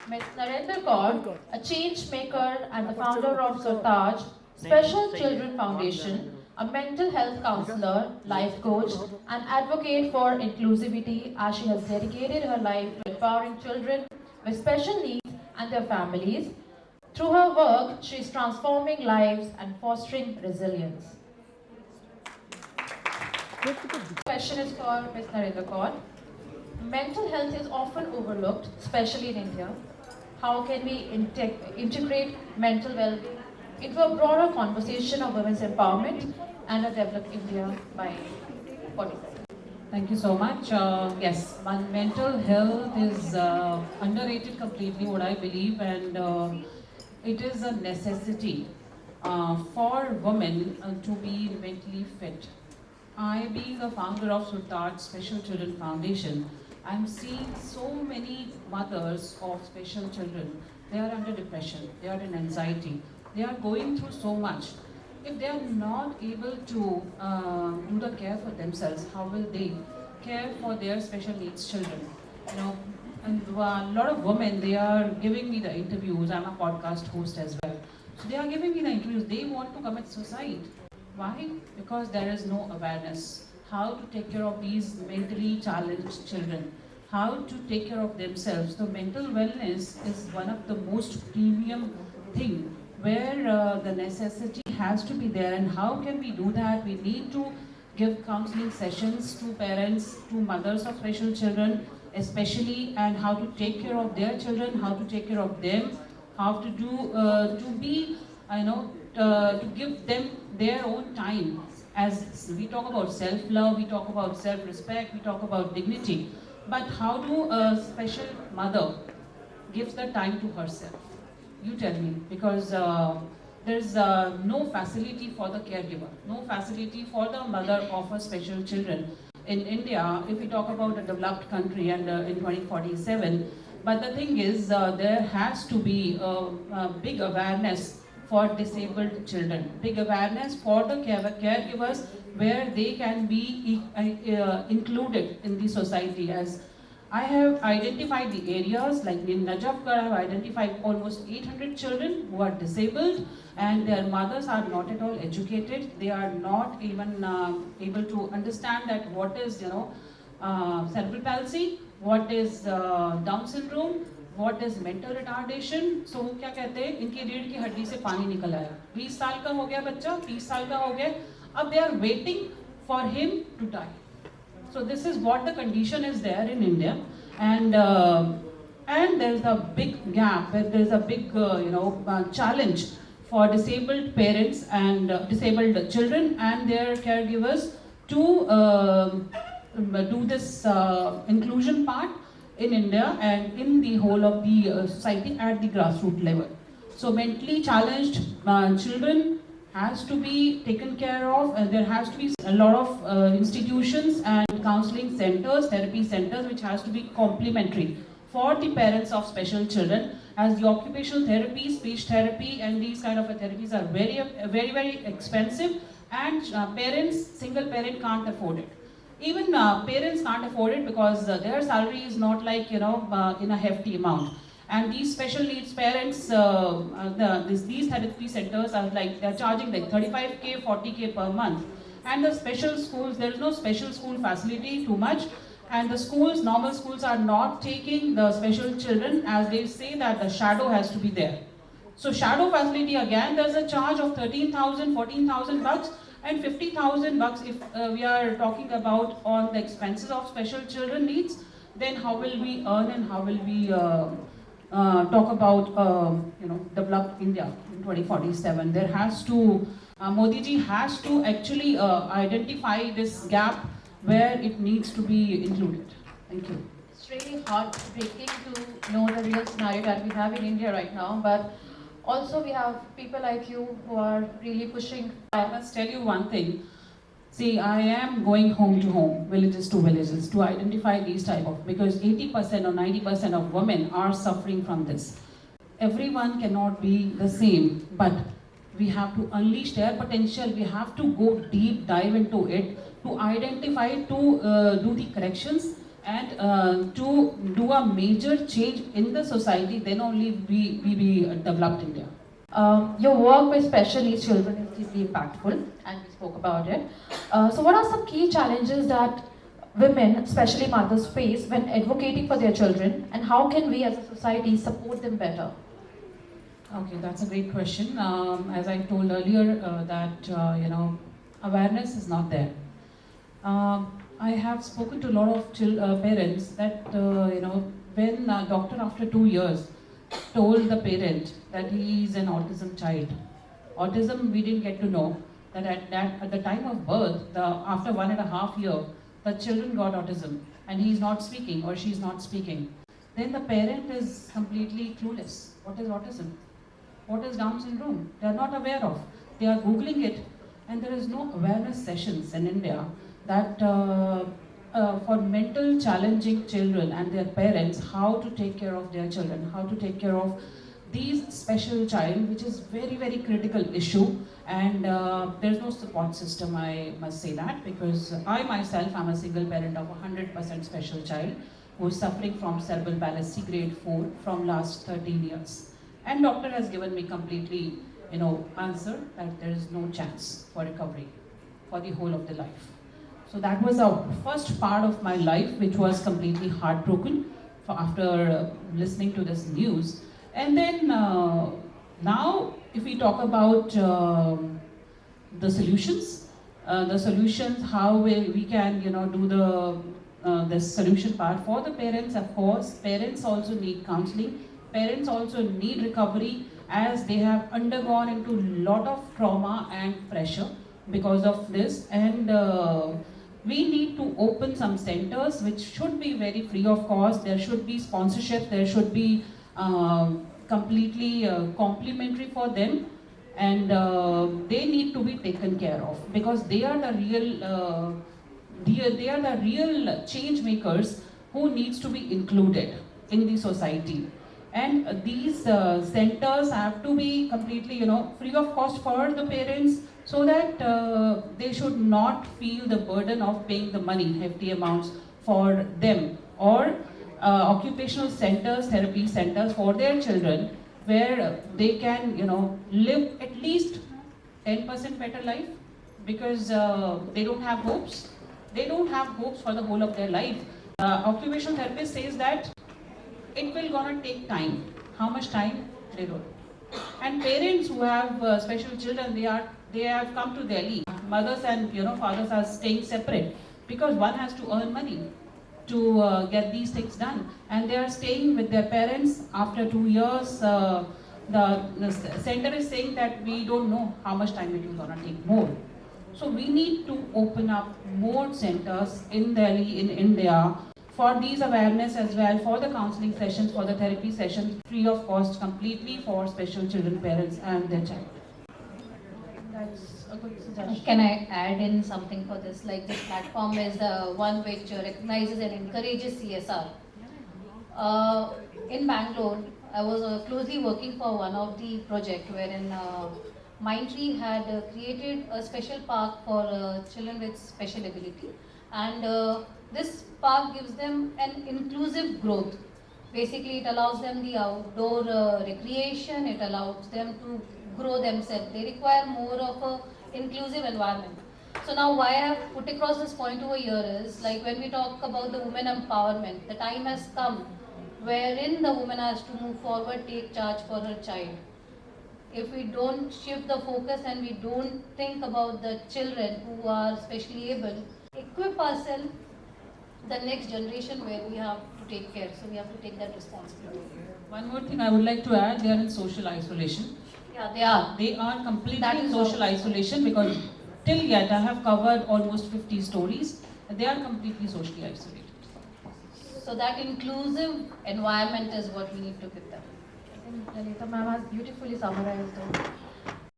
Ms. Narendra Kaur, a change maker and the founder of Surtaj Special Children Foundation, a mental health counselor, life coach, and advocate for inclusivity as she has dedicated her life to empowering children with special needs and their families. Through her work, she is transforming lives and fostering resilience. Question is for Ms. Narendra Kaur. Mental health is often overlooked, especially in India. How can we integrate mental well-being into a broader conversation of women's empowerment and a developed India by 47? Thank you so much. Yes, mental health is underrated completely, what I believe, and it is a necessity for women to be mentally fit. I, being the founder of Surtaj Special Children Foundation, I'm seeing so many mothers of special children. They are under depression, they are in anxiety, they are going through so much. If they are not able to do the care for themselves, how will they care for their special needs children? You know, and a lot of women, they are giving me the interviews. I'm a podcast host as well. So they are giving me the interviews. They want to commit suicide. Why? Because there is no awareness. How to take care of these mentally challenged children. How to take care of themselves. So mental wellness is one of the most premium thing where the necessity has to be there. And how can we do that? We need to give counseling sessions to parents, to mothers of special children, especially, and how to take care of their children, how to take care of them, how to do, to be, to give them their own time. As we talk about self-love, we talk about self-respect, we talk about dignity. But how do a special mother gives the time to herself? You tell me, because there's no facility for the caregiver, no facility for the mother of a special children. In India, if we talk about a developed country and in 2047, but the thing is there has to be a big awareness for disabled children, big awareness for the caregivers where they can be included in the society. As I have identified the areas, like in Najafgarh, I have identified almost 800 children who are disabled and their mothers are not at all educated. They are not even able to understand that what is, cerebral palsy, what is Down syndrome, what is mental retardation. So वो क्या कहते हैं, इनकी रीढ़ की हड्डी से पानी निकल आया. 20 साल का हो गया बच्चा, 30 साल का हो गया, अब they are waiting for him to die. So this is what the condition is there in India, and there's a big gap, there's a big challenge for disabled parents and disabled children and their caregivers to do this inclusion part in India and in the whole of the society at the grassroots level. So mentally challenged children has to be taken care of, and there has to be a lot of institutions and counseling centers, therapy centers, which has to be complementary for the parents of special children, as the occupational therapy, speech therapy, and these kind of therapies are very expensive, and single parent can't afford it. Even parents can't afford it because their salary is not like, in a hefty amount. And these special needs parents, these therapy centers are like, they're charging like 35K, 40K per month. And the special schools, there is no special school facility too much. And the schools, normal schools are not taking the special children, as they say that the shadow has to be there. So shadow facility, again, there's a charge of 13,000, 14,000 bucks and 50,000 bucks if we are talking about on the expenses of special children needs. Then how will we earn and how will we talk about developed India in 2047? There has to, Modi ji has to actually identify this gap where it needs to be included. Thank you. It's really heartbreaking to know the real scenario that we have in India right now, but also we have people like you who are really pushing. I must tell you one thing. See, I am going home to home, villages to villages, to identify these type of, because 80% or 90% of women are suffering from this. Everyone cannot be the same, but we have to unleash their potential. We have to go deep dive into it, to identify, to do the corrections, and to do a major change in the society, then only we be developed India. Your work with special needs children is deeply impactful, and we spoke about it. So, what are some key challenges that women, especially mothers, face when advocating for their children, and how can we as a society support them better? Okay, that's a great question. As I told earlier, that awareness is not there. I have spoken to a lot of parents that when a doctor after 2 years told the parent that he is an autism child. Autism we didn't get to know that at the time of birth, after 1.5 years, the children got autism and he is not speaking or she is not speaking. Then the parent is completely clueless. What is autism? What is Down syndrome? They are not aware of. They are Googling it, and there is no awareness sessions in India that for mental challenging children and their parents, how to take care of their children, how to take care of these special child, which is very, very critical issue. And there's no support system, I must say that, because I myself am a single parent of a 100% special child who is suffering from cerebral palsy grade 4 from last 13 years. And doctor has given me completely, answer that there is no chance for recovery for the whole of the life. So that was the first part of my life, which was completely heartbroken after listening to this news. And then now, if we talk about the solutions, how we can, do the solution part for the parents. Of course, parents also need counseling. Parents also need recovery, as they have undergone into a lot of trauma and pressure because of this. And we need to open some centers which should be very free of cost. There should be sponsorship, there should be completely complimentary for them, and they need to be taken care of, because they are the real change makers who needs to be included in the society. And these centers have to be completely, free of cost for the parents, so that they should not feel the burden of paying the money, hefty amounts for them, or occupational centers, therapy centers for their children, where they can, live at least 10% better life, because they don't have hopes. They don't have hopes for the whole of their life. Occupational therapist says that it will gonna take time. How much time? They don't. And parents who have special children, they have come to Delhi. Mothers and fathers are staying separate, because one has to earn money to get these things done, and they are staying with their parents. After 2 years, the center is saying that we don't know how much time it is gonna take more. So we need to open up more centers in Delhi, in India, for these awareness as well, for the counseling sessions, for the therapy sessions, free of cost, completely for special children, parents and their child. That's a good suggestion. Can I add in something for this? Like, this platform is the one which recognizes and encourages CSR. In Bangalore, I was closely working for one of the project wherein Mindtree had created a special park for children with special ability, and this park gives them an inclusive growth. Basically, it allows them the outdoor recreation, it allows them to grow themselves. They require more of a inclusive environment. So now why I have put across this point over here is, like, when we talk about the women empowerment, the time has come wherein the woman has to move forward, take charge for her child. If we don't shift the focus and we don't think about the children who are specially able, equip ourselves the next generation where we have to take care. So we have to take that responsibility. One more thing I would like to add, they are in social isolation. Yeah, they are. They are completely That in is social all. isolation, because till yet I have covered almost 50 stories. They are completely socially isolated. So that inclusive environment is what we need to give them. I think Lalita ma'am has beautifully summarized it.